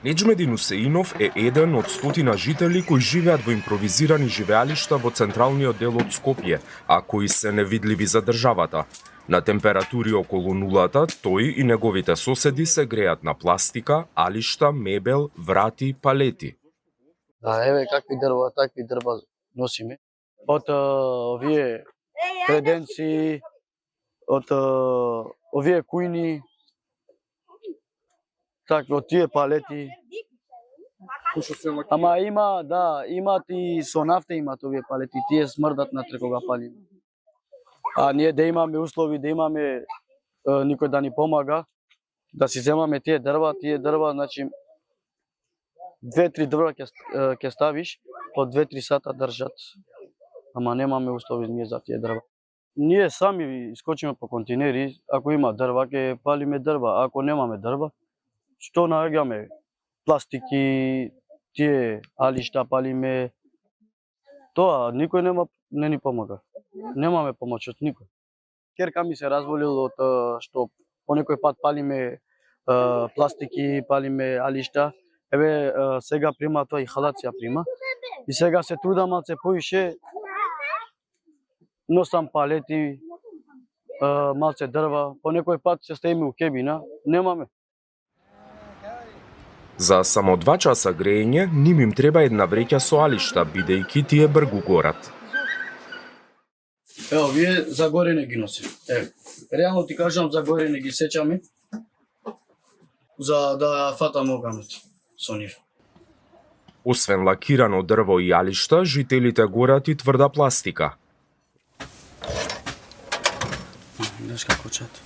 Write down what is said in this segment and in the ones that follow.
Неџмедин Усеинов е еден од стотина жители кои живеат во импровизирани живеалишта во централниот дел од Скопје, а кои се невидливи за државата. На температури околу нулата, тој и неговите соседи се греат на пластика, алишта, мебел, врати, палети. Да, еве такви дрва носиме. Од овие креденци, од овие кујни, така, од тие палети. Ама имат и со нафта имат овие палети, тие смрдат натре кога палиме. А ние да имаме услови, да имаме никој да ни помага, да си земаме тие дрва, значи 2-3 дрва ќе ставиш, по 2-3 сата држат. Ама немаме услови ние за тие дрва. Ние сами искочиме по контейнери, ако има дрва, ќе палиме дрва, ако немаме дрва, што наоѓаме? Пластики, тие алишта палиме. Тоа никој не ни помага. Немаме помош од никој. Керка ми се разболел од што по некој пат палиме пластики, палиме алишта. Еве сега прима тоа инхалација прима. И сега се трудам малце поише. Носам палети, малце дрва. По некој пат се стеиме у кебина. Немаме. За само 2 часа грејење, ним им треба една вреќа со алишта, бидејќи тие бргу горат. Ево, вие загорене ги носи. Еве, реално ти кажам, загорене ги сечаме, за да фатам оганот со нив. Освен лакирано дрво и алишта, жителите горат и тврда пластика. Гледаш како чат.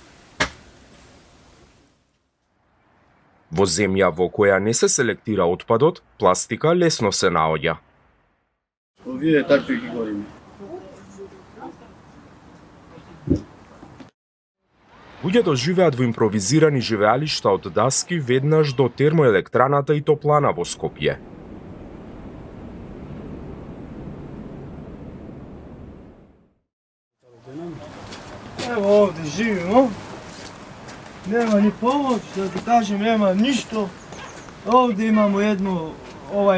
Во земја во која не се селектира отпадот, пластика лесно се наоѓа. Овие такви ги гориме. Луѓето живеат во импровизирани живеалишта од даски веднаш до термоелектраната и топлана во Скопје. Ево овде живимо. Нема ни помош, да ти кажем, нема ништо. Овде имамо едно,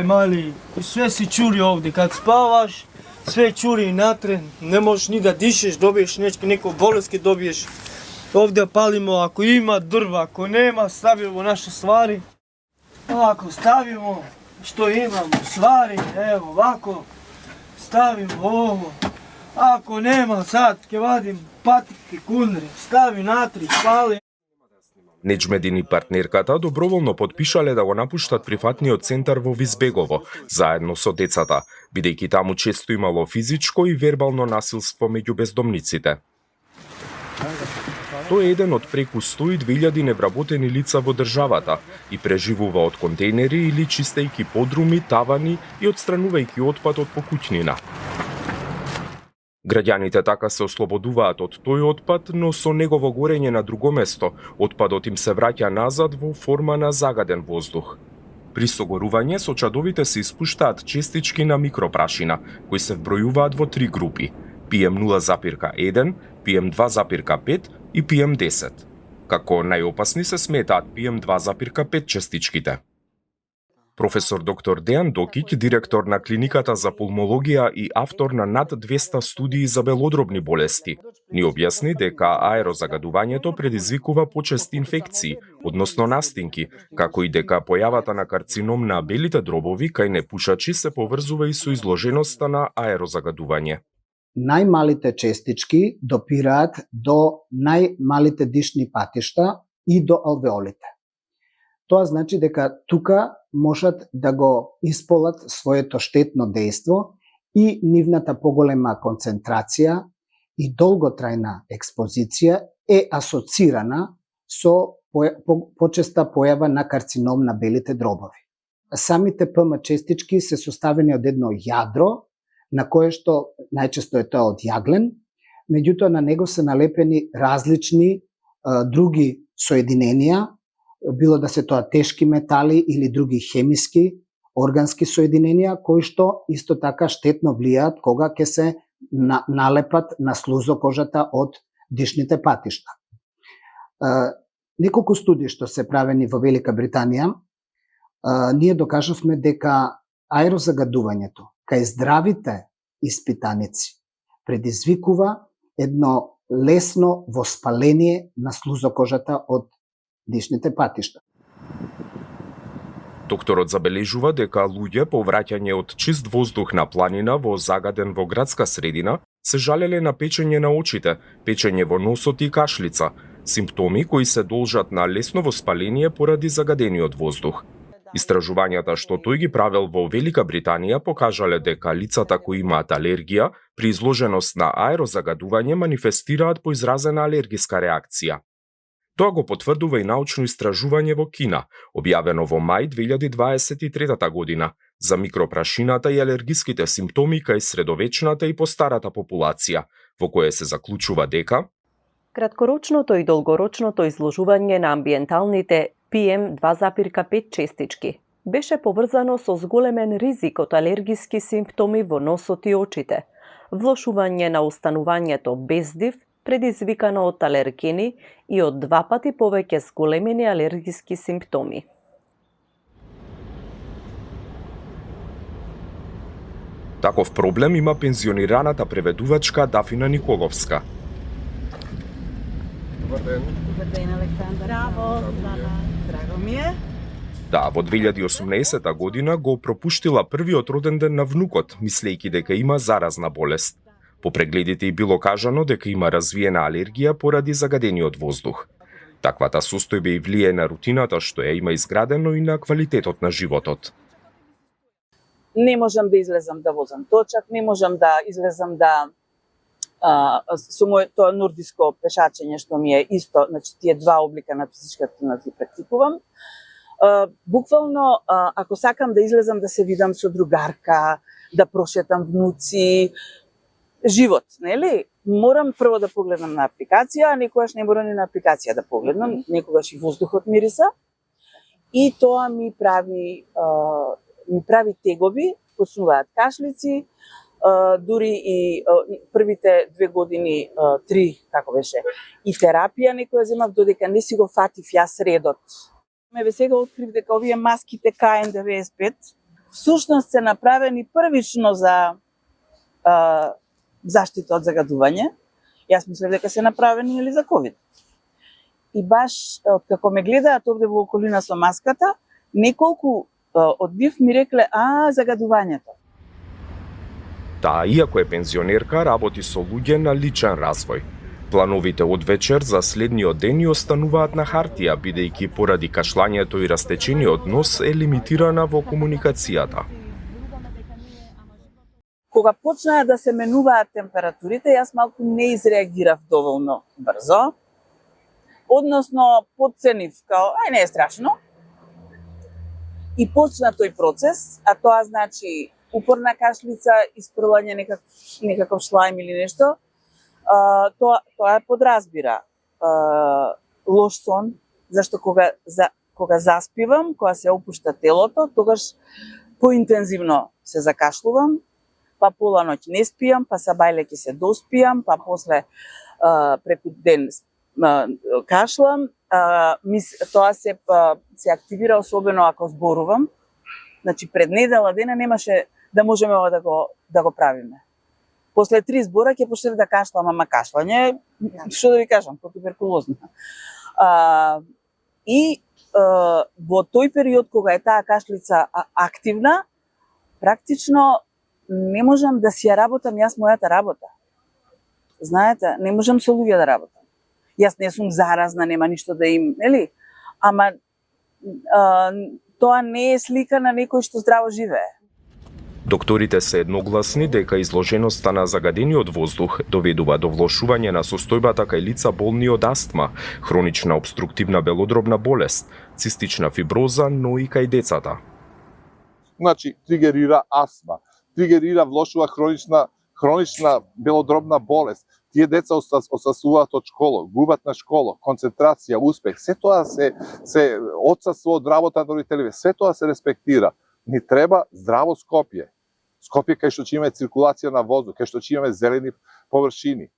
мали, и све си чури овде. Кад спаваш, све чури натре, не можеш ни да дишеш, добиеш некој болест ке добиеш. Овде палимо, ако има дрва, ако нема, ставимо наше свари. Ако ставимо, што имамо, свари, ево, вако, ставимо ово. Ако нема, сад, ке вадим патики, кунри, стави натри, пали. Неџмедин и партнерката доброволно подпишале да го напуштат прифатниот центар во Визбегово, заедно со децата, бидејќи таму често имало физичко и вербално насилство меѓу бездомниците. Тој е еден од преку 102.000 невработени лица во државата и преживува од контейнери или чистејќи подруми, тавани и отстранувајќи отпад од покуќнина. Граѓаните така се ослободуваат од тој отпад, но со негово горење на друго место, отпадот им се враќа назад во форма на загаден воздух. При согорување сочадовите се испуштаат честички на микропрашина, кои се вбројуваат во 3 групи: PM0,1, PM2,5 и PM10. Како најопасни се сметаат PM2,5 честичките. Професор доктор Дејан Докиќ, директор на клиниката за пулмологија и автор на над 200 студии за белодробни болести, ни објасни дека аерозагадувањето предизвикува почести инфекции, односно настинки, како и дека појавата на карцином на белите дробови кај непушачи се поврзува и со изложеноста на аерозагадување. Најмалите честички допираат до најмалите дишни патишта и до алвеолите. Тоа значи дека тука можат да го исполат своето штетно дејство и нивната поголема концентрација и долготрајна експозиција е асоцирана со почеста појава на карцином на белите дробови. Самите ПМ честички се составени од едно јадро, на кое што најчесто е тоа од јаглен, меѓутоа на него се налепени различни други соединенија, било да се тоа тешки метали или други хемиски, органски соединенија, кои што исто така штетно влијаат кога ќе се налепат на слузокожата од дишните патишта. Неколку студии што се правени во Велика Британија ние докажавме дека аерозагадувањето кај здравите испитаници предизвикува едно лесно воспаление на слузокожата од дишните патишта. Докторот забележува дека луѓе по враќање од чист воздух на планина во загаден во градска средина се жалеле на печење на очите, печење во носот и кашлица, симптоми кои се должат на лесно воспаление поради загадениот воздух. Истражувањата што тој ги правел во Велика Британија покажале дека лицата кои имаат алергија при изложеност на аерозагадување манифестираат поизразена алергиска реакција. Тоа го потврдува и научно истражување во Кина, објавено во мај 2023 година, за микропрашината и алергиските симптоми кај средовечната и постарата популација, во кое се заклучува дека краткорочното и долгорочното изложување на амбиенталните PM2,5 честички беше поврзано со зголемен ризик од алергиски симптоми во носот и очите, влошување на устанувањето без див, предизвикано од алергени и од 2 пати повеќе зголемени алергиски симптоми. Таков проблем има пензионираната преведувачка Дафина Николовска. Добар ден, Александар. Браво, драго ми е. Да, во 2018 година го пропуштила првиот роден ден на внукот, мислејќи дека има заразна болест. По прегледите и било кажано дека има развиена алергија поради загадениот воздух. Таквата состојба и влие на рутината што ја има изградено и на квалитетот на животот. Не можам да излезам да возам точак, не можам да излезам да со моето нордиско пешачење што ми е исто, значи тие 2 облика на физичка активност ги практикувам. Буквално, ако сакам да излезам да се видам со другарка, да прошетам внуци, живот, нели? Морам прво да погледнам на апликација, а некогаш не морам ни на апликација да погледнам, некогаш и воздухот мириса. И тоа ми прави тегови, почнуваат кашлици, дури и првите 2 години, 3, како беше, и терапија некоја земав, додека не си го фатив јас редот. Ме сега открив дека овие маските KN95 всушност се направени првично за заштита од загадување. Јас мислев дека се направени или за ковид. И баш како ме гледаат овде во околина со маската, неколку од нив ми рекле, загадувањето. Таа, иако е пензионерка, работи со луѓе на личен развој. Плановите од вечер за следниот ден и остануваат на хартија, бидејќи поради кашлањето и растечениот нос е лимитирана во комуникацијата. Кога почнаа да се менуваат температурите, јас малку не изреагирав доволно брзо. Односно, подценив, као, не е страшно. И почна тој процес, а тоа значи упорна кашлица, испрлање некаков шлајм или нешто. Тоа подразбира лош сон, зашто кога заспивам, кога се опушта телото, тогаш поинтензивно се закашлувам, па пола ноќ не спијам, па сабајлеќи се доспијам, па после преку ден кашлам. Тоа се активира особено ако зборувам. Значи пред недела дена немаше да можеме ова да го правиме. После 3 збора ќе почнев да кашлам, ама кашлање, што да ви кажам, како туберкулозна. И во тој период кога е таа кашлица активна, практично не можам да си ја работам јас мојата работа. Знаете, не можам со луѓе да работам. Јас не сум заразна, нема ништо да им, нели? Ама тоа не е слика на некој што здраво живее. Докторите се едногласни дека изложеноста на загадениот воздух доведува до влошување на состојбата кај лица болни од астма, хронична обструктивна белодробна болест, цистична фиброза, но и кај децата. Значи, тригерира астма, тригерира влошува хронична белодробна болест. Тие деца отсасуваат од школа, губат на школа, концентрација, успех, се тоа се отсаства од работа на родителите, се тоа се респектира. Ни треба здраво Скопје. Скопје кај што ќе имаме циркулација на воздух, кај што ќе имаме зелени површини.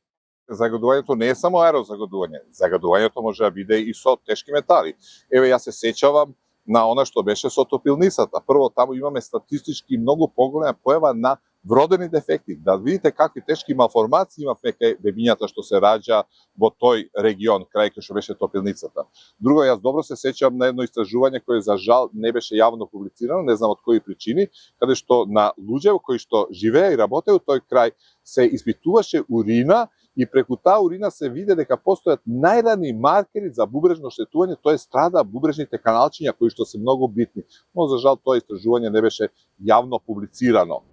Загадувањето не е само аерозагадување. Загадувањето може да биде и со тешки метали. Еве, јас се сеќавам на она што беше со топилницата. Прво, таму имаме статистички многу поголема појава на вродени дефекти. Да видите какви тешки малформации имавме кај бебињата што се раѓа во тој регион, крај кај што беше топилницата. Друго, јас добро се сеќавам на едно истражување кое за жал не беше јавно публицирано, не знам од кои причини, каде што на луѓе кои што живеа и работеа у тој крај се испитуваше урина и преку таа урина се виде дека постојат најрани маркери за бубрежно штетување, тоа страда бубрежните каналчиња кои што се многу битни. Но за жал тоа истражување не беше јавно публицирано.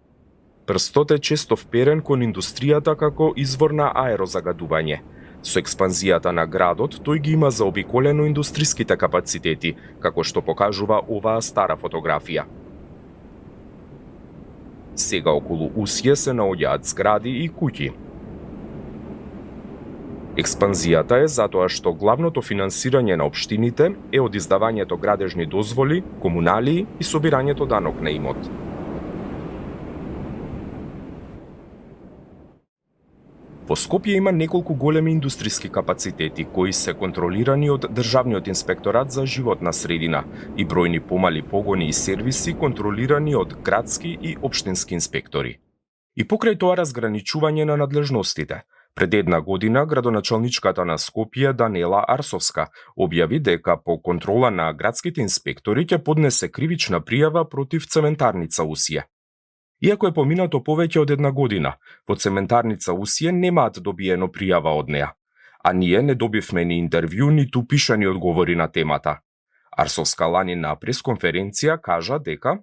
Прстот е често вперен кон индустријата како извор на аерозагадување. Со експанзијата на градот, тој ги има заобиколено индустриските капацитети, како што покажува оваа стара фотографија. Сега околу Усје се наоѓаат згради и куќи. Експанзијата е затоа што главното финансирање на општините е од издавањето градежни дозволи, комуналии и собирањето данок на имот. Во Скопје има неколку големи индустријски капацитети кои се контролирани од Државниот инспекторат за животна средина и бројни помали погони и сервиси контролирани од градски и општински инспектори. И покрај тоа разграничување на надлежностите, пред една година градоначалничката на Скопје Данела Арсовска објави дека по контрола на градските инспектори ќе поднесе кривична пријава против цементарница Усје. Иако е поминато повеќе од една година, во цементарница Усје немаат добиено пријава од неа, а ние не добивме ни интервју, ниту пишани одговори на темата. Арсовска лани на пресконференција кажа дека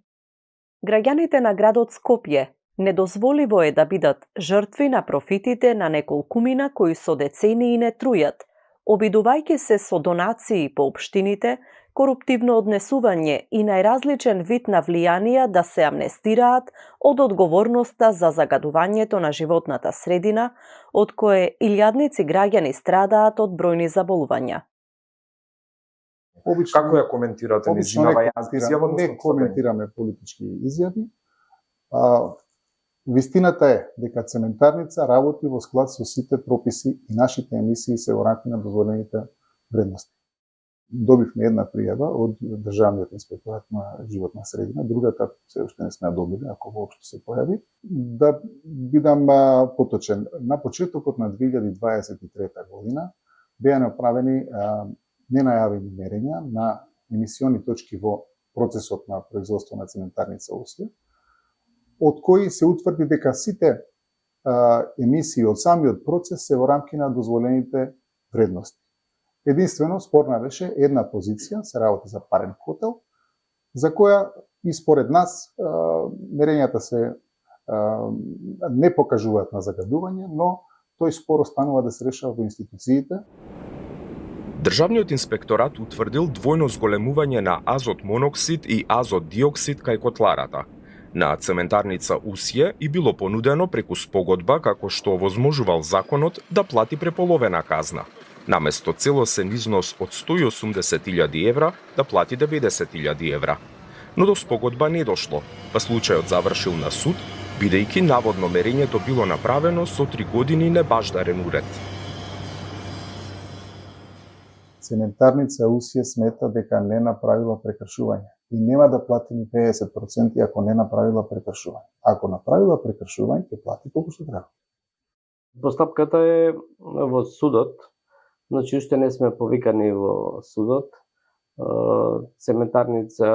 граѓаните на градот Скопје недозволиво е да бидат жртви на профитите на неколкумина кои со децении не трујат, обидувајќи се со донации по општините, коруптивно однесување и најразличен вид на влијанија да се амнестираат од одговорноста за загадувањето на животната средина, од кое илјадници граѓани страдаат од бројни заболувања. Како ја коментирате нејзинава изјава? Не коментираме политички изјави. Вистината е дека цементарница работи во склад со сите прописи и нашите емисии се во рамки на дозволените вредности. Добивме една пријава од Државниот инспекторат на животна средина, друга како се уште не сме добили, ако воопшто се појави. Да бидам поточен, на почетокот на 2023 година беа направени ненајавени мерења на емисиони точки во процесот на производство на цементарница Усје, од кои се утврди дека сите емисии од самиот процес се во рамки на дозволените вредности. Единствено, спорна беше една позиција, се работи за парен котел, за која и според нас мерењата се не покажуваат на загадување, но тој спор останува да се решава во институциите. Државниот инспекторат утврдил двојно зголемување на азот моноксид и азот диоксид кај котларата. На цементарница Усје и било понудено преку спогодба како што овозможувал законот да плати преполовена казна. Наместо целосен износ од 180.000 евра да плати 90.000 евра. Но до спогодба не дошло, па случајот завршил на суд, бидејќи наводно мерењето било направено со 3 години небаждарен уред. Цементарница Усје смета дека не направила прекршување и нема да плати ни 50% ако не направила прекршување. Ако направила прекршување, ќе плати колку што треба. Постапката е во судот, значи уште не сме повикани во судот. Цементарница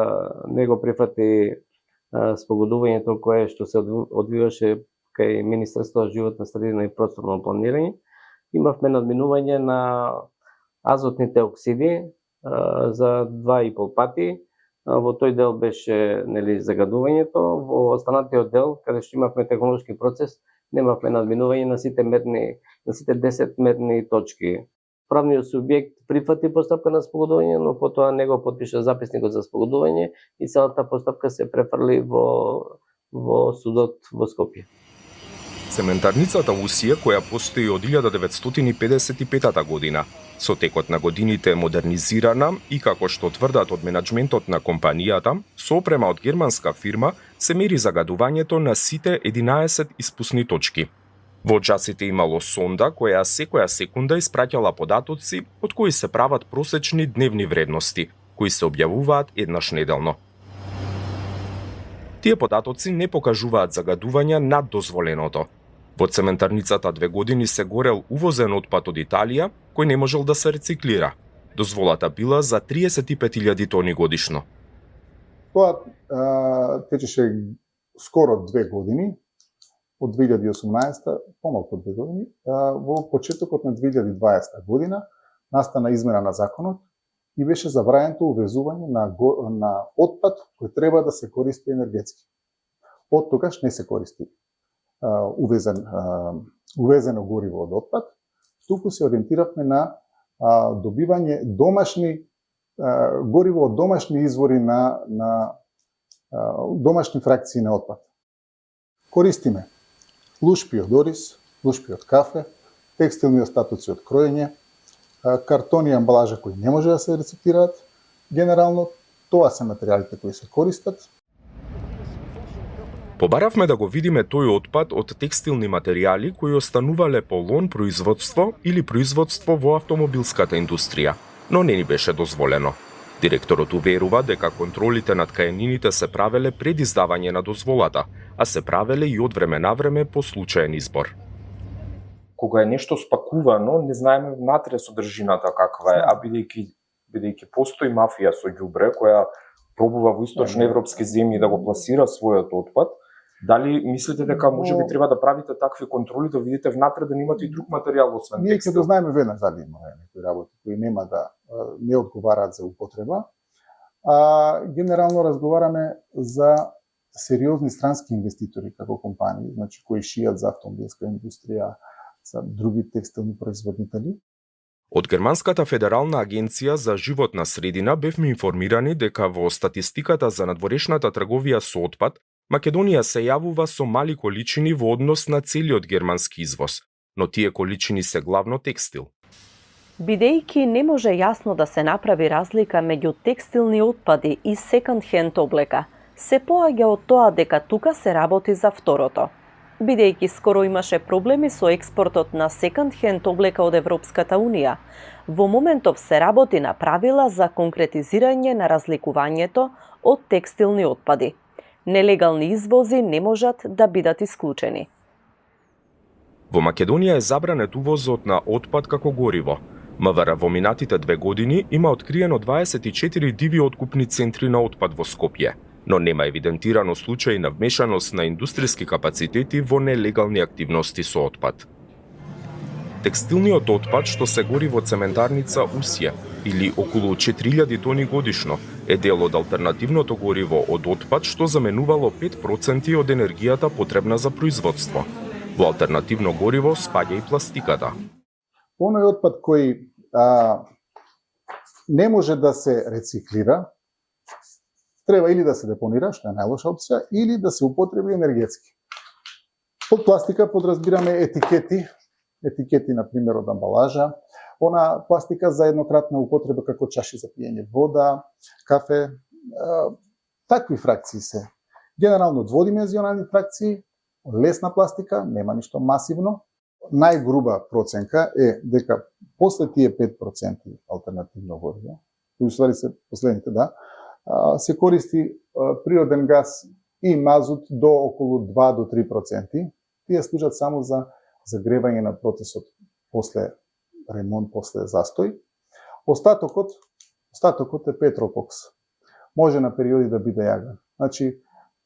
не го прифати спогодувањето кое што се одвиваше кај Министерството за животна средина и просторно планирање. Имавме надминување на азотните оксиди за 2,5 пати. Во тој дел беше загадувањето, во останатиот дел, каде што имавме технолошки процес, немавме надминување на сите 10 мерни точки. Правниот субјект прифати постапка на спогодување, но потоа не го потпиша записникот за спогодување и целата постапка се префрли во судот во Скопје. Цементарницата Усје, која постои од 1955 година, со текот на годините е модернизирана и како што тврдат од менаџментот на компанијата, со опрема од германска фирма се мери загадувањето на сите 11 испусни точки. Во часите имало сонда која секоја секунда испраќала податоци од кои се прават просечни дневни вредности, кои се објавуваат еднаш неделно. Тие податоци не покажуваат загадувања над дозволеното. Во цементарницата 2 години се горел увозен отпад од Италија, кој не можел да се рециклира. Дозволата била за 35.000 тони годишно. Тоа течеше скоро 2 години, од 2018, помалку од 2 години, во почетокот на 2020 година настана измена на законот и беше забрањето увезување на отпад кој треба да се користи енергетски. Од тогаш не се користи увезено гориво од отпад, туку се ориентиравме на добивање домашни гориво од домашни извори на домашни фракции на отпад. Користиме лушпи од ориз, лушпи од кафе, текстилни остатоци од кроење, картони и амбалажа кои не може да се рециклираат. Генерално, тоа се материјалите кои се користат. Побаравме да го видиме тој отпад од текстилни материјали кои останувале по лон производство или производство во автомобилската индустрија, но не ни беше дозволено. Директорот уверува дека контролите над каенините се правеле пред издавање на дозволата, а се правеле и од време на време по случаен избор. Кога е нешто спакувано, не знаеме внатре содржината каква е, а бидејќи постои мафија со ѓубре која пробува во источноевропски земји да го пласира својот отпад, дали мислите дека можеби треба да правите такви контроли да видите внатре да немате и друг материјал освен Ние ќе текстил? да знаеме веднаш дали има некои работи кои нема да не одговараат за употреба. Генерално разговараме за сериозни странски инвеститори како компании, значи кои шијат за автомобилска индустрија, за други текстилни производители. Од Германската федерална агенција за животна средина бевме информирани дека во статистиката за надворешната трговија со отпад, Македонија се јавува со мали количини во однос на целиот германски извоз, но тие количини се главно текстил. Бидејќи не може јасно да се направи разлика меѓу текстилни отпади и секонд-хенд облека, се поаѓа од тоа дека тука се работи за второто. Бидејќи скоро имаше проблеми со експортот на секонд-хенд облека од Европската Унија, во моментов се работи на правила за конкретизирање на разликувањето од текстилни отпади. Нелегални извози не можат да бидат исклучени. Во Македонија е забранет увозот на отпад како гориво. МВР во минатите 2 години има откриено 24 диви откупни центри на отпад во Скопје, но нема евидентирано случај на вмешаност на индустријски капацитети во нелегални активности со отпад. Текстилниот отпад што се гори во цементарница Усје, или околу 4000 тони годишно, е дел од алтернативното гориво од отпад што заменувало 5% од енергијата потребна за производство. Во алтернативно гориво спаѓа и пластиката. Оној отпад кој не може да се рециклира, треба или да се депонира, што е најлоша опција, или да се употреби енергетски. Под пластика подразбираме етикети, например, од амбалажа, она пластика за еднократна употреба како чаши за пиење вода, кафе, такви фракции се. Генерално дводимензионални фракции, лесна пластика, нема ништо масивно. Најгруба проценка е дека после тие 5% алтернативно гориво, кои уствари се последните, се користи природен газ и мазут до околу 2 до 3%. Тие служат само за загревање на процесот после ремонт, после застој. Остатокот е петропокс. Може на периоди да биде јаган. Значи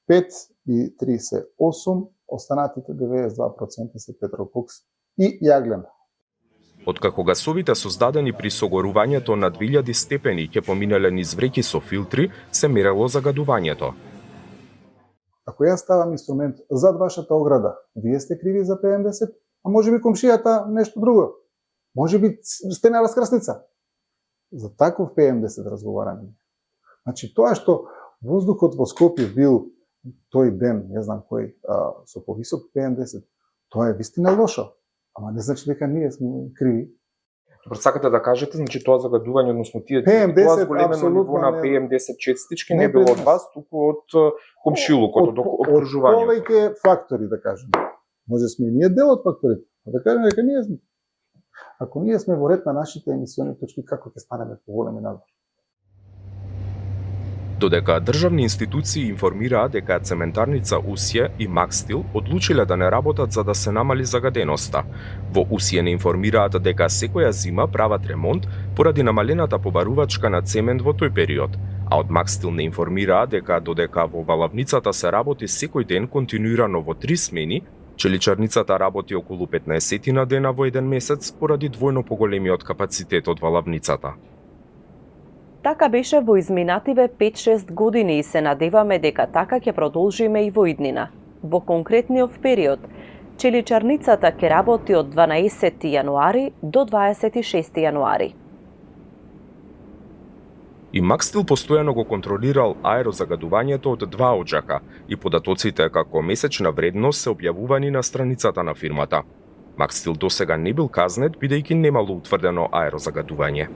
5 и 3 се 8, останатите 92% се петропокс и јаглен. Откако гасовите создадени при согорувањето на 2000 степени ќе поминале низ вреќи со филтри, се мерело загадувањето. Ако јас ставам инструмент зад вашата ограда, вие сте криви за PM10, а може би комшијата нешто друго. Може би сте на раскрсница. За таков PM10 разговараме. Значи тоа што воздухот во Скопје бил тој ден, не знам кој, со повисок PM10, тоа е вистина лошо. Ама не значи дека ние сме криви. Добро, сакате да кажете, значи тоа загадување, односно тоа зголемено ниво на PM10 частички не било од вас, туку од комшилукот, од окружувањето. Од повеќе фактори, да кажем. Може сме и ние дел од факторите, да кажем дека ние сме. Ако ние сме во ред на нашите емисиони точки, како ќе станеме поголеми надвор? Додека државни институции информираа дека цементарница Усје и Макстил одлучиле да не работат за да се намали загаденоста. Во Усје не информираат дека секоја зима прават ремонт поради намалената побарувачка на цемент во тој период, а од Макстил не информираа дека додека во валавницата се работи секој ден континуирано во 3 смени, челичарницата работи околу 15 на дена во еден месец поради двојно поголемиот капацитет од валавницата. Така беше во изминативе 5-6 години и се надеваме дека така ќе продолжиме и во иднина. Во конкретниот период, челичарницата ќе работи од 12 јануари до 26 јануари. И Макстил постојано го контролирал аерозагадувањето од 2 оџака и податоците како месечна вредност се објавувани на страницата на фирмата. Макстил досега не бил казнет бидејќи немало утврдено аерозагадување.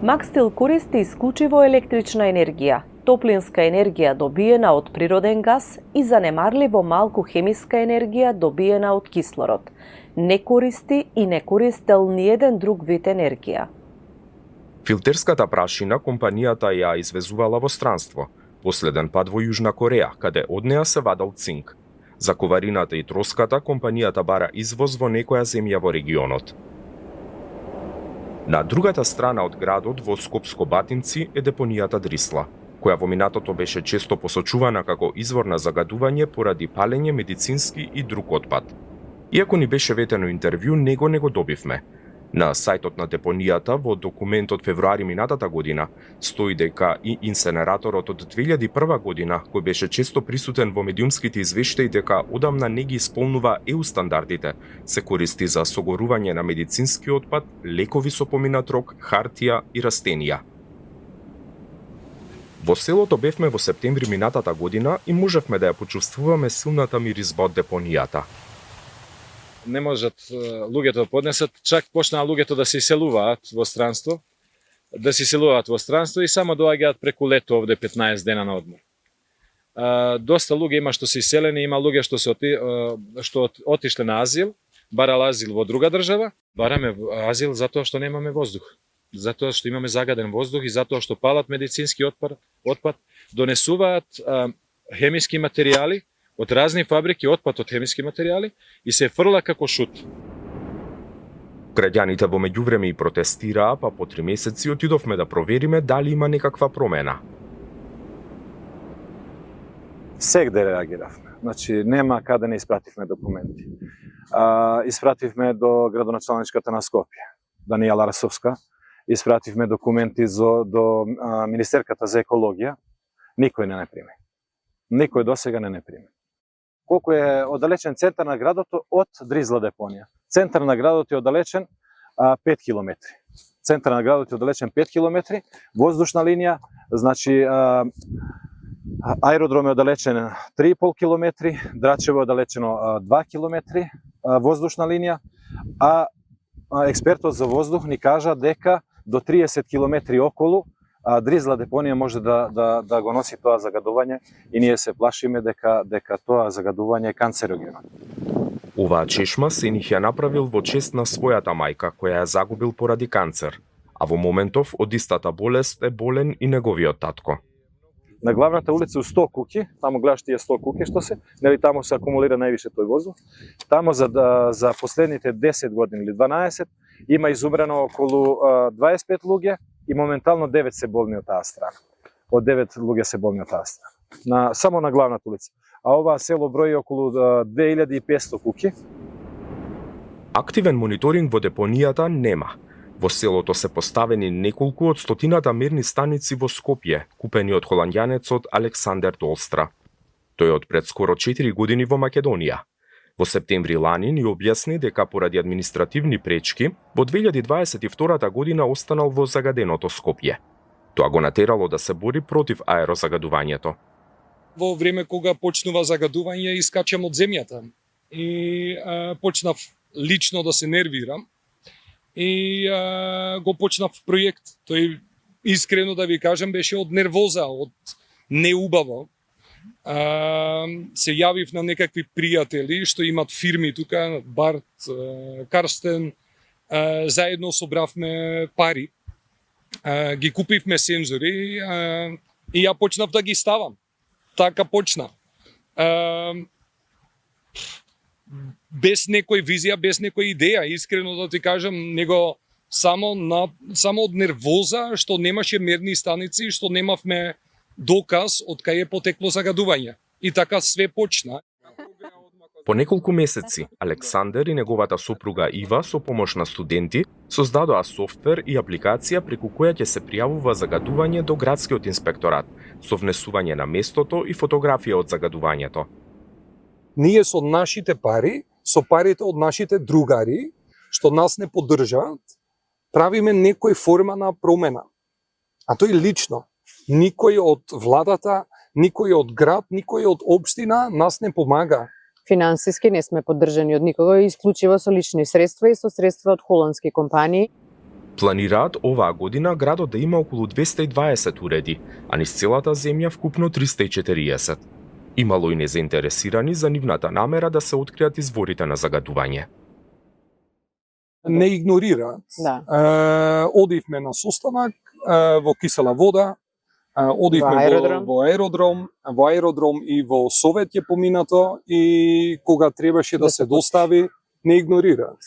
Макстил користи исклучиво електрична енергија, топлинска енергија добиена од природен газ и занемарливо малку хемиска енергија добиена од кислород. Не користи и не користел ниеден друг вид енергија. Филтерската прашина компанијата ја извезувала во странство, последен пат во Јужна Кореја, каде од неа се вадел цинк. За коварината и троската компанијата бара извоз во некоја земја во регионот. На другата страна од градот во Скопско Батинци е депонијата Дрисла, која во минатото беше често посочувана како извор на загадување поради палење медицински и друг отпад. Иако ни беше ветено интервју, него не го добивме. На сајтот на депонијата во документ од февруари минатата година стои дека и инсенераторот од 2001 година, кој беше често присутен во медиумските извештаи дека одамна не ги исполнува ЕУ стандардите, се користи за согорување на медицински отпад, лекови со поминат рок, хартија и растенија. Во селото бевме во септември минатата година и можевме да ја почувствуваме силната миризба од депонијата. Не можат луѓето да поднесат, чак почнаа луѓето да се иселуваат во странство, и само доаѓаат преку лето овде 15 дена на одмор. Доста луѓе има што се иселени, има луѓе што отишле на азил, барал азил во друга држава, бараме азил затоа што немаме воздух, затоа што имаме загаден воздух и затоа што палат медицински отпад, донесуваат хемиски материјали од разни фабрики, отпад од хемиски материјали и се фрла како шут. Граѓаните во меѓувреме и протестираа, па по 3 месеци отидовме да провериме дали има некаква промена. Сегде реагиравме. Значи, нема каде не испративме документи. Испративме до градоначалничката на Скопје, Данијела Расовска, испративме документи до Министерката за екологија, никој не прими. Никој досега не прими. Колку е оддалечен центар на градот од Дризла депонија. Центар на градот е оддалечен 5 километри. Центар на градот е оддалечен 5 километри, воздушна линија, значи аеродром е оддалечен 3,5 километри, Драчево е оддалечено 2 километри, воздушна линија, а експертот за воздух ни кажа дека до 30 километри околу Дризла депонија може да го носи тоа загадување и ние се плашиме дека тоа загадување е канцерогено. Оваа чешма Сених ја направил во чест на својата мајка, која ја загубил поради канцер, а во моментов од истата болест е болен и неговиот татко. На главната улица у 100 куќи, таму гледаш тие 100 куќи што се, нели таму се акумулира највише тој воздух. Таму за последните 10 години или 12 има изумрено околу 25 луѓе и моментално 9 се болни од таа страна. Од 9 луѓе се болни од таа страна. Само на главната улица. А оваа село брои околу 2500 куќи. Активен мониторинг во депонијата нема. Во селото се поставени неколку од стотината мерни станици во Скопје, купени од холандјанецот Александер Долстра. Тој од пред скоро 4 години во Македонија. Во септември лани ни објасни дека поради административни пречки, во 2022 година останал во загаденото Скопје. Тоа го натерало да се бори против аерозагадувањето. Во време кога почнува загадување, искачам од земјата и почнав лично да се нервирам и го почнав проект. Тој, искрено да ви кажам, беше од нервоза, од неубаво. Се јавив на некакви пријатели што имат фирми тука, Барт, Карстен, заедно собравме пари, ги купивме сензори, И ја почнав да ги ставам. Така почна. Без некој визија, без некој идеја, искрено да ти кажам, него само од нервоза што немаше мерни станици, што немавме доказ од кај е потекло загадување. И така све почна. По неколку месеци, Александер и неговата сопруга Ива со помош на студенти создадоа софтвер и апликација преку која ќе се пријавува загадување до градскиот инспекторат, со внесување на местото и фотографија од загадувањето. Ние со нашите пари, со парите од нашите другари, што нас не поддржаат, правиме некој форма на промена. А тој лично. Никој од владата, никој од град, никој од општина нас не помага. Финансиски не сме поддржани од никого, исклучиво со лични средства и со средства од холандски компании. Планираат оваа година градот да има околу 220 уреди, а низ целата земја вкупно 340. Имало и незаинтересирани за нивната намера да се откријат изворите на загадување. Не игнорираат. Да. Одивме на состанак во Кисела вода, одивме во аеродром и во Совет е поминато и кога требаше да се достави, не игнорираат.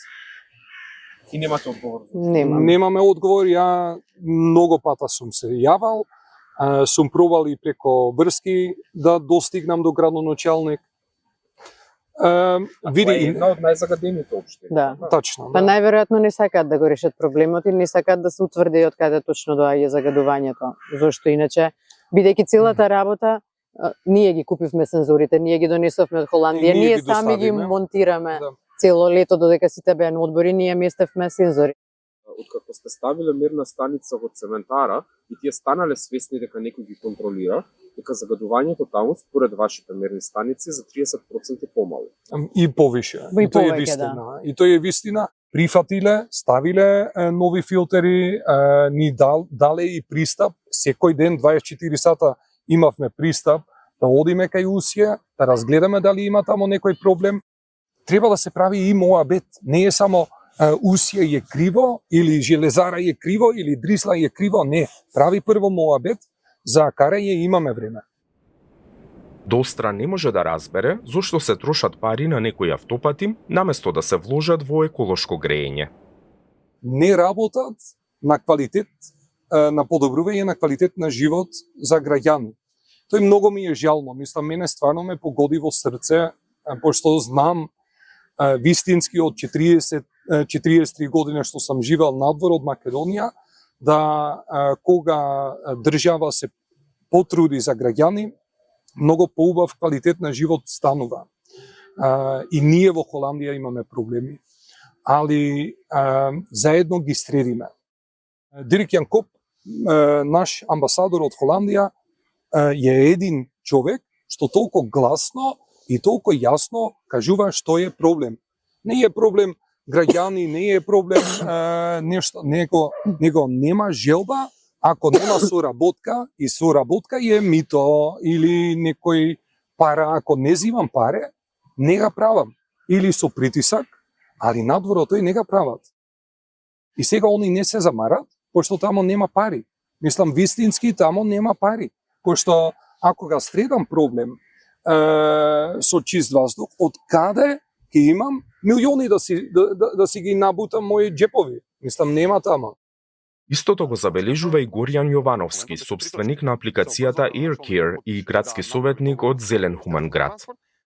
И немате одговор? Немаме одговор. Ја многу пата сум се јавал, сум пробал и преко врски да достигнам до градоначалник. Види една од најзагадените општини. Да. Тачно. Па најверојатно не сакаат да го решат проблемот и не сакаат да се утврди од каде точно доаѓа загадувањето. Зошто иначе, бидејќи целата работа, ние ги купивме сензорите, ние ги донесовме од Холандија, ние сами ги монтираме. Да. Цело лето додека сите беа на одбори, ние местевме сензори. Откако сте ставиле мерна станица во цементара и тие станале свесни дека некој ги контролира, дека загадувањето таму според вашите мерни станици за 30% помало. И повише. И тој е повеќе, вистина. да. И тој е вистина. Прифатиле, ставиле нови филтери, ни дале и пристап. Секој ден 24 сата имавме пристап да одиме кај Усија, да разгледаме дали има тамо некој проблем. Треба да се прави и моабет. Не е само Усија е криво, или Железара е криво, или Дрисла е криво. Не. Прави прво моабет, за карање имаме време. Достра не може да разбере зошто се трошат пари на некои автопати, наместо да се вложат во еколошко грејење. Не работат на квалитет, на подобрување на квалитет на живот за граѓани. Тој многу ми е жално. Мислам, мене стварно ме погоди во срце, пошто знам вистински од 43 години што сум живеел надвор од Македонија, да кога држава се потруди за граѓани, многу поубав квалитет на живот станува. И ние во Холандија имаме проблеми, али заедно ги средиме. Дирк Јан Коп, наш амбасадор од Холандија, е един човек што толку гласно и толку јасно кажува што е проблем. Не е проблем граѓани, не е проблем нешто, него нема желба, ако нема соработка, и соработка е мито или некој пара, ако не зимам паре, не га правам. Или со притисак, али надворот тој не га прават. И сега они не се замарат, пошто тамо нема пари. Мислам, вистински тамо нема пари. Пошто ако га средам проблем со чист воздух, од каде ќе имам милиони да си ги набутам мои џепови? Мислам, нема тамо. Истото го забележува и Горјан Јовановски, собственик на апликацијата AirCare и градски советник од Зелен Хуман град.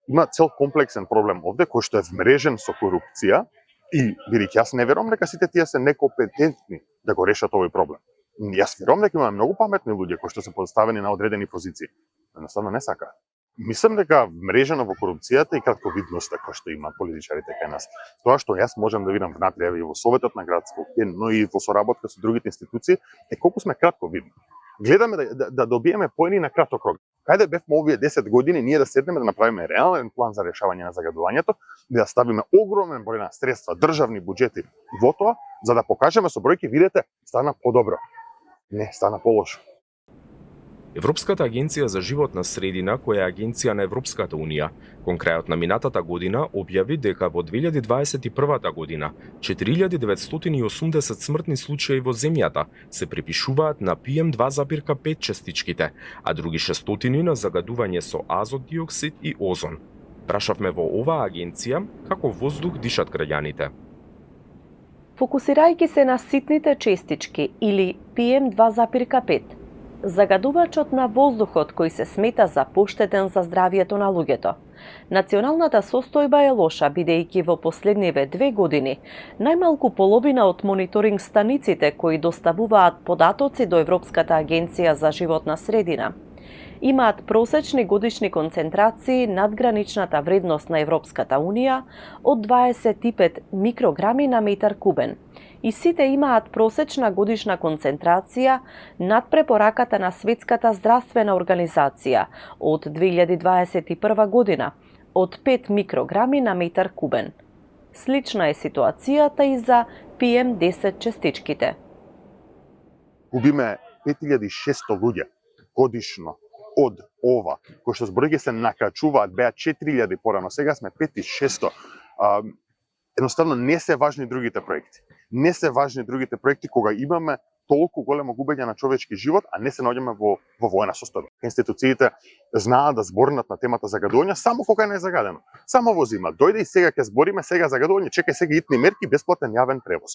Има цел комплексен проблем овде кој што е вмрежен со корупција и бидејќи јас не верувам дека сите тие се некомпетентни да го решат овој проблем. Јас верувам дека има многу паметни луѓе кои што се поставени на одредени позиции. Едноставно не сака. Мислам дека вмрежено во корупцијата и кратковидноста која што има политичарите кај нас. Тоа што јас можам да видам внатре и во Советот на градско, но и во соработка со другите институции, е колку сме кратковидни. Гледаме да добиеме поени на краток рок. Каде бевме овие 10 години ние да седнеме да направиме реален план за решавање на загадувањето, да ставиме огромен број на средства, државни буџети во тоа, за да покажеме со бројки, видете, стана подобро. Не, стана полошо. Европската агенција за животна средина, која е агенција на Европската унија, кон крајот на минатата година објави дека во 2021 година 4980 смртни случаи во земјата се припишуваат на PM2,5 честичките, а други 600 на загадување со азот диоксид и озон. Прашавме во оваа агенција како воздух дишат граѓаните. Фокусирајќи се на ситните честички или PM2,5, загадувачот на воздухот кој се смета за поштеден за здравието на луѓето. Националната состојба е лоша, бидејќи во последниве 2 години најмалку половина од мониторинг станиците кои доставуваат податоци до Европската агенција за животна средина имаат просечни годишни концентрации над граничната вредност на Европската унија од 25 микрограми на метар кубен, и сите имаат просечна годишна концентрација над препораката на Светската здравствена организација од 2021 година од 5 микрограми на метар кубен. Слична е ситуацијата и за PM10 честичките. Губиме 5600 луѓе годишно од ова, кои што збројки се накачуваат, беа 4000 порано, сега сме 5600. Едноставно не се важни другите проекти. Не се важни другите проекти кога имаме толку големо губење на човечки живот, а не се наоѓаме во воена состојба. Институциите знаат да зборнат на темата загадување само кога не е загадено. Само во зима. Дојде и сега ќе збориме, сега загадување, чекај сега итни мерки, бесплатен јавен превоз.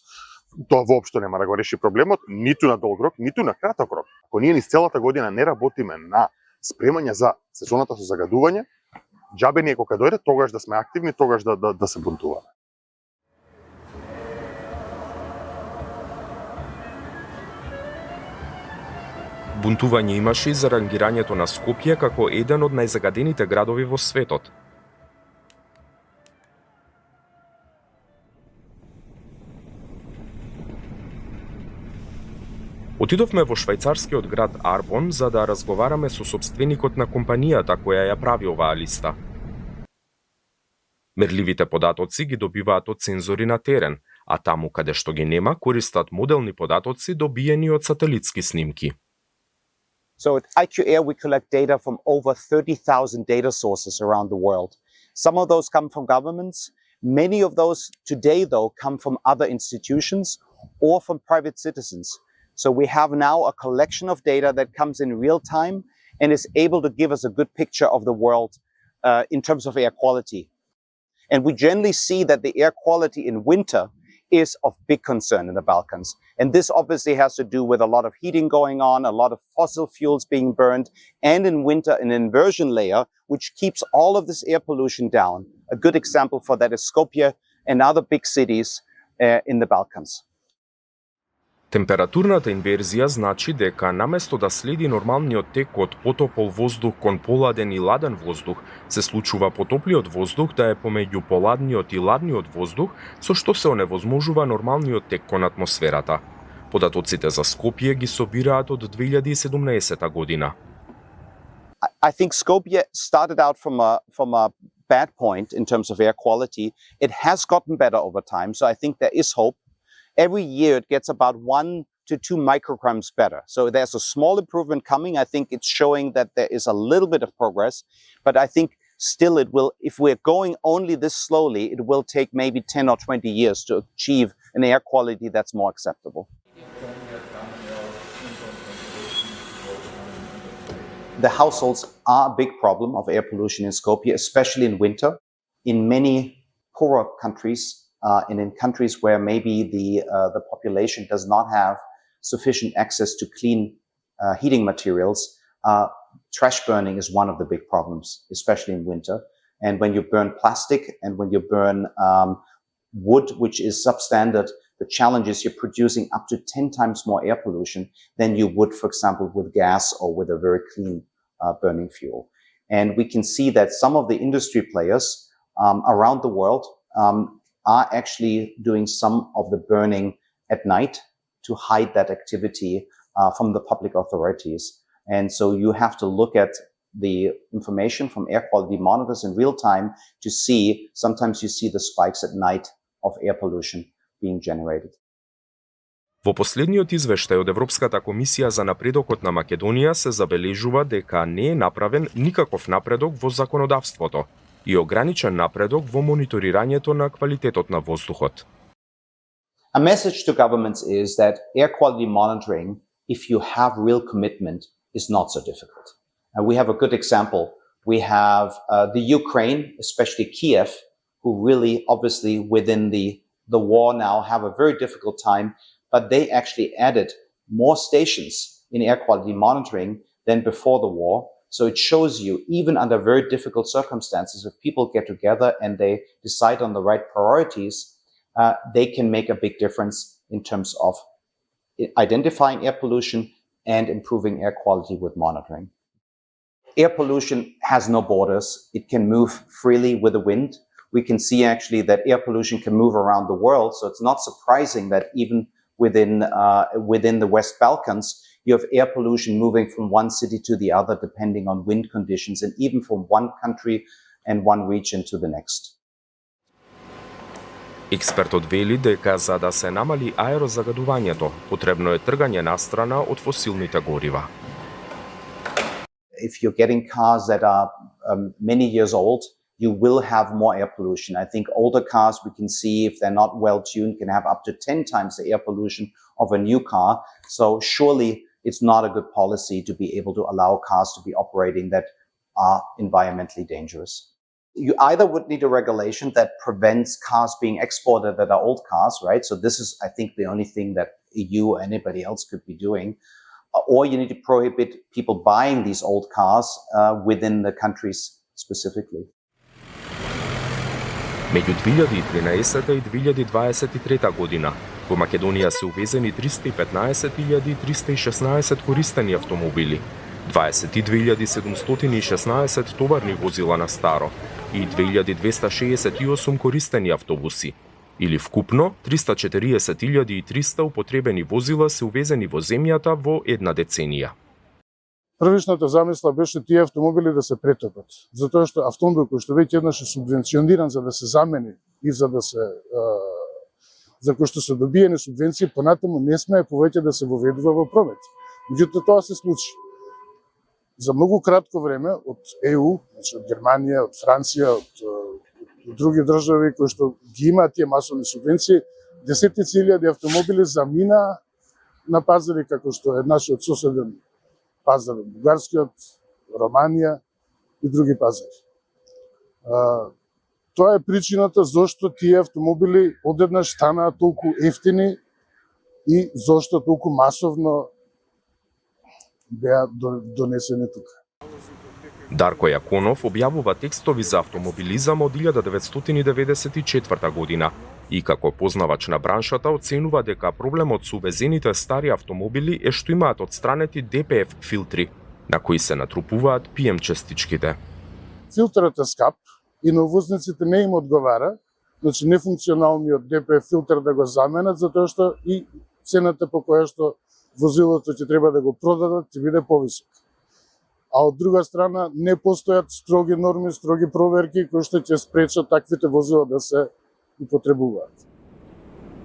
Тоа воопшто нема да го реши проблемот, ниту на долг рок, ниту на краток рок. Ако ние низ целата година не работиме на спремање за сезоната со загадување, џабе ние кога дојде, тогаш да сме активни, тогаш да се бунтуваме. Бунтување имаше и за рангирањето на Скопје како еден од најзагадените градови во светот. Отидовме во швајцарскиот град Арбон за да разговараме со сопственикот на компанијата која ја прави оваа листа. Мерливите податоци ги добиваат од сензори на терен, а таму каде што ги нема користат моделни податоци добиени од сателитски снимки. So at IQ Air, we collect data from over 30,000 data sources around the world. Some of those come from governments. Many of those today, though, come from other institutions or from private citizens. So we have now a collection of data that comes in real time and is able to give us a good picture of the world in terms of air quality. And we generally see that the air quality in winter is of big concern in the Balkans. And this obviously has to do with a lot of heating going on, a lot of fossil fuels being burned, and in winter an inversion layer which keeps all of this air pollution down. A good example for that is Skopje and other big cities in the Balkans. Температурната инверзија значи дека наместо да следи нормалниот тек од потопол воздух кон поладен и ладен воздух, се случува потоплиот воздух да е помеѓу поладниот и ладниот воздух, со што се оневозможува нормалниот тек кон атмосферата. Податоците за Скопје ги собираат од 2017 година. I think Skopje started out from a bad point in terms of air quality. It has gotten better over time, so I think there is hope. Every year it gets about 1 to 2 micrograms better. So there's a small improvement coming. I think it's showing that there is a little bit of progress, but I think still it will, if we're going only this slowly, it will take maybe 10 or 20 years to achieve an air quality that's more acceptable. The households are a big problem of air pollution in Skopje, especially in winter. In many poorer countries, and in countries where maybe the population does not have sufficient access to clean heating materials, trash burning is one of the big problems, especially in winter. And when you burn plastic and when you burn wood, which is substandard, the challenge is you're producing up to 10 times more air pollution than you would, for example, with gas or with a very clean burning fuel. And we can see that some of the industry players around the world are actually doing some of the burning at night to hide that activity from the public authorities. And so you have to look at the information from air quality monitors in real time to see, sometimes you see the spikes at night of air pollution being generated. Во последниот извештај од Европската комисија за напредокот на Македонија се забележува дека не е направен никаков напредок во законодавството и ограничен напредок во мониторирањето на квалитетот на воздухот. A message to governments is that air quality monitoring, if you have real commitment, is not so difficult. And we have a good example. We have the Ukraine, especially Kiev, who really, obviously, within the war now have a very difficult time, but they actually added more stations in air quality monitoring than before the war. So it shows you, even under very difficult circumstances, if people get together and they decide on the right priorities, they can make a big difference in terms of identifying air pollution and improving air quality with monitoring. Air pollution has no borders. It can move freely with the wind. We can see actually that air pollution can move around the world. So it's not surprising that even within the West Balkans, you have air pollution moving from one city to the other, depending on wind conditions, and even from one country and one region to the next. Експертот вели дека за да се намали аерозагадувањето, потребно е тргање настрана од фосилните горива. If you're getting cars that are many years old, you will have more air pollution. I think older cars, we can see if they're not well tuned, can have up to 10 times the air pollution of a new car. So surely it's not a good policy to be able to allow cars to be operating that are environmentally dangerous. You either would need a regulation that prevents cars being exported that are old cars, right? So this is, I think, the only thing that EU or anybody else could be doing. Or you need to prohibit people buying these old cars within the countries specifically. Меѓу 2013 и 2023 година, во Македонија се увезени 315.316 користени автомобили, 22.716 товарни возила на старо и 2.268 користени автобуси, или вкупно 340.300 употребени возила се увезени во земјата во една деценија. Првичната замисла беше тие автомобили да се претопат, затоа што автомобил кој што веќе еднаш е субвенциониран за да се замени и за кој што се добиени субвенции, понатаму не смее повеќе да се воведува во промет. Меѓутоа тоа се случи. За многу кратко време од ЕУ, значи од Германија, од Франција, од други држави кои што ги имаат тие масовни субвенции, десетици илјади автомобили замина на пазари како што е нашиот соседен пазар, бугарскиот, Романија и други пазари. Тоа е причината зошто тие автомобили одеднаш станаа толку ефтини и зошто толку масовно беа донесени тука. Дарко Јаконов објавува текстови за автомобилизам од 1994 година и како познавач на браншата оценува дека проблемот со увезените стари автомобили е што имаат отстранети DPF филтри, на кои се натрупуваат PM частичките. Филтрот е скап и на увозниците не им одговара, значи нефункционалниот DPF филтр да го заменат, затоа што и цената по која што возилото ќе треба да го продадат ќе биде повисока. А од друга страна не постојат строги норми, строги проверки кои што ќе спречат таквите возила да се употребуваат.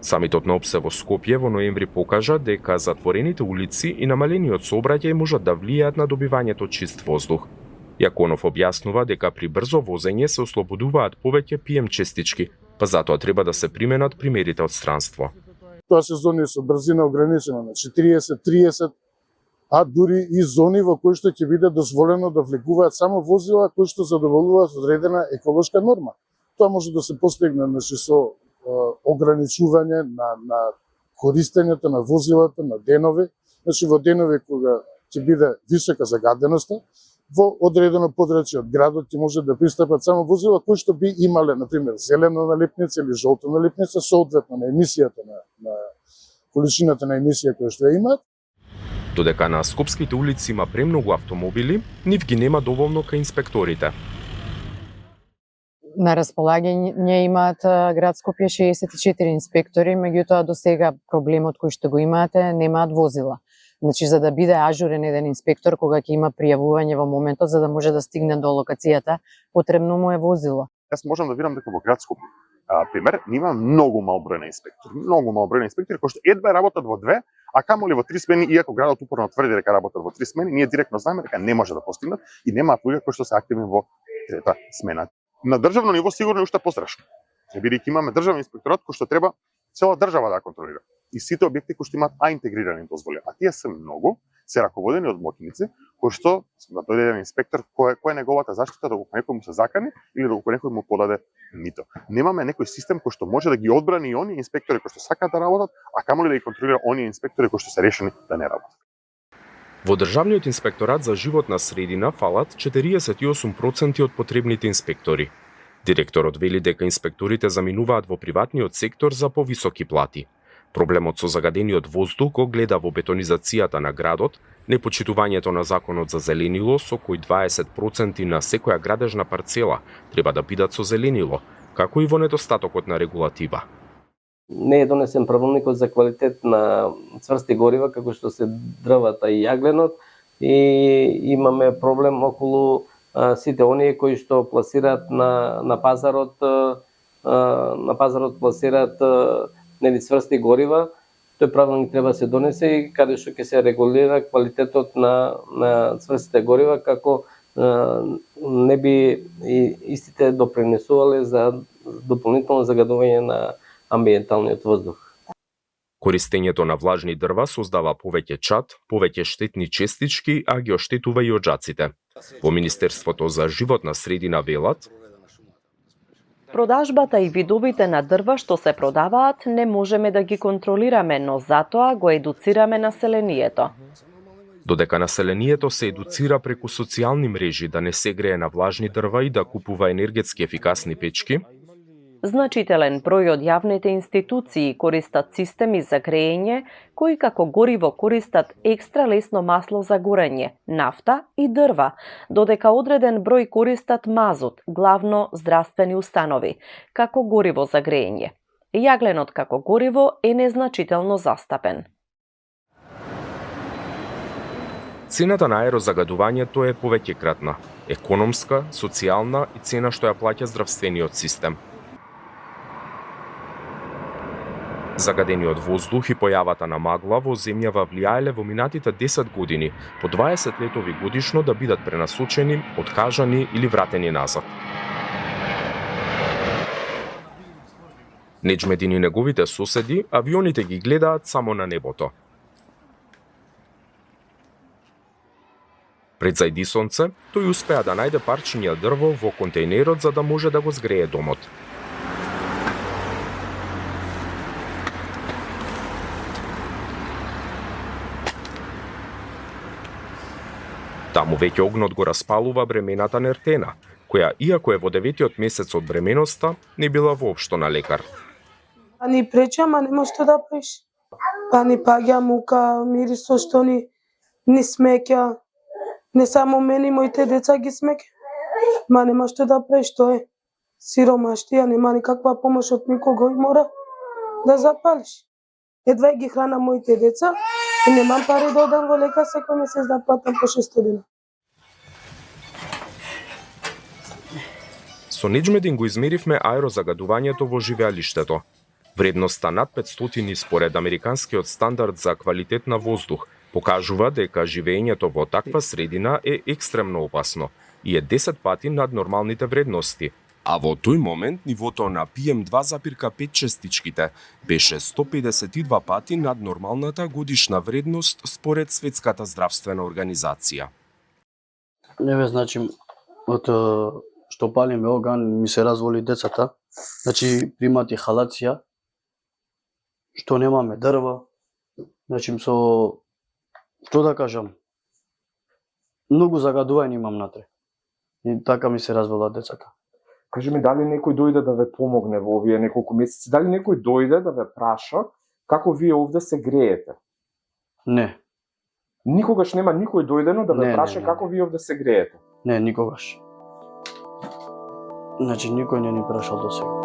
Самитот на ОПСЕ во Скопје во ноември покажа дека затворените улици и намалениот сообраќај можат да влијаат на добивањето чист воздух. Јаконов објаснува дека при брзо возење се ослободуваат повеќе PM частички, па затоа треба да се применат примерите од странство. Тоа се зони со брзина ограничена на 40-30, а дури и зони во кои што ќе биде дозволено да влегуваат само возила кои што задоволуваат одредена еколошка норма. Тоа може да се постигне со ограничување на користењето на возилата на денови, значи во денови кога ќе биде висока загаденоста, во одредено подрачје од градот ќе може да пристапат само возила кои што би имале, например, зелена налепница или жолта налепница, соодветно на емисијата на количината на емисија која што ја имаат. Додека на скопските улици има премногу автомобили, нив ги нема доволно кај инспекторите. На располагање имаат град Скопје 64 инспектори, меѓутоа до сега проблемот кој што го имаате немаат возила. Значи, за да биде ажурен еден инспектор кога ќе има пријавување во моментот, за да може да стигне до локацијата, потребно му е возило. Јас можам да видам дека во град Скопје пример, има многу мал број на инспектори кои што едва работат во 2, а камоли во 3 смени, иако градот упорно тврди дека работат во 3 смени, ние директно знаеме дека не може да постигнат и немаат луѓе кои што се активни во 3-та смена. На државно ниво сигурно е уште пострашно. Бидејќи имаме државен инспекторат кој што треба цела држава да контролира. И сите објекти кои што имаат интегрирани дозволи, а тие се многу, се раководени од моќници, кои што да дојде еден инспектор, кој е неговата заштита доколку некој му се закани или доколку некој му подаде мито. Немаме некој систем кој што може да ги одбрани и оние инспектори кои што сакаат да работат, а камоли да ги контролира оние инспектори кои што се решени да не работат. Во Државниот инспекторат за животна средина фалат 48% од потребните инспектори. Директорот вели дека инспекторите заминуваат во приватниот сектор за повисоки плати. Проблемот со загадениот воздух го гледа во бетонизацијата на градот, непочитувањето на законот за зеленило со кој 20% на секоја градежна парцела треба да бидат со зеленило, како и во недостатокот на регулатива. Не е донесен правилникот за квалитет на цврсти горива, како што се дрвата и јагленот, и имаме проблем околу сите оние кои што пласираат на пазарот пласираат цврсти горива. Тој правилник треба да се донесе и каде што ќе се регулира квалитетот на цврстите горива, како не би истите допринесувале за дополнително загадување на амбиенталниот воздух. Користењето на влажни дрва создава повеќе чад, повеќе штетни честички, а ги оштетува и оџаците. Во Министерството за животна средина велат: продажбата и видовите на дрва што се продаваат не можеме да ги контролираме, но затоа го едуцираме населението. Додека населението се едуцира преку социјални мрежи да не се грее на влажни дрва и да купува енергетски ефикасни печки, значителен број од јавните институции користат системи за грејење, кои како гориво користат екстра лесно масло за горење, нафта и дрва, додека одреден број користат мазут, главно здравствени установи, како гориво за грејење. Јагленот како гориво е незначително застапен. Цената на аерозагадувањето е повеќекратна, економска, социјална и цена што ја плаќа здравствениот систем. Загадениот воздух и појавата на магла во земјава влијаеле во минатите 10 години, по 20 летови годишно да бидат пренасочени, откажани или вратени назад. Неџмедин и неговите соседи, авионите ги гледаат само на небото. Пред зајди сонце, тој успеа да најде парчиња дрво во контејнерот за да може да го згрее домот. Таму веќе огнот го распалува бремената нертена, која, иако е во 9-тиот месец од бременоста, не била воопшто на лекар. Ни пречи, ама нема што да правиш. Па ни паѓа мука, мирисо што ни смеќа. Не само мене, моите деца ги смеќа. Ма нема што да правиш, тоа е сиромаштија, нема никаква помош од никого и мора да запалиш. Едва ги храна моите деца и немам пари да одам во лекар секој месец да платам по 600 дена. Со Неџмедин го измеривме аерозагадувањето во живеалиштето. Вредноста над 500 според американскиот стандард за квалитет на воздух покажува дека живеењето во таква средина е екстремно опасно и е 10 пати над нормалните вредности. А во тој момент нивото на PM2,5 честичките беше 152 пати над нормалната годишна вредност според Светската здравствена организација. Значи, од што палиме оган, ми се разволи децата. Значи, примат халација, што немаме дрва. Значи, што да кажам, многу загадување имам натре. И така ми се развола децата. Кажи ми, дали некој дојде да ве помогне во овие неколку месеци? Дали некој дојде да ве праша како вие овде се греете? Не. Никогаш нема никој дојдено да ве праша како вие овде се греете? Не, никогаш. Значи, никој не ни прашал до сега.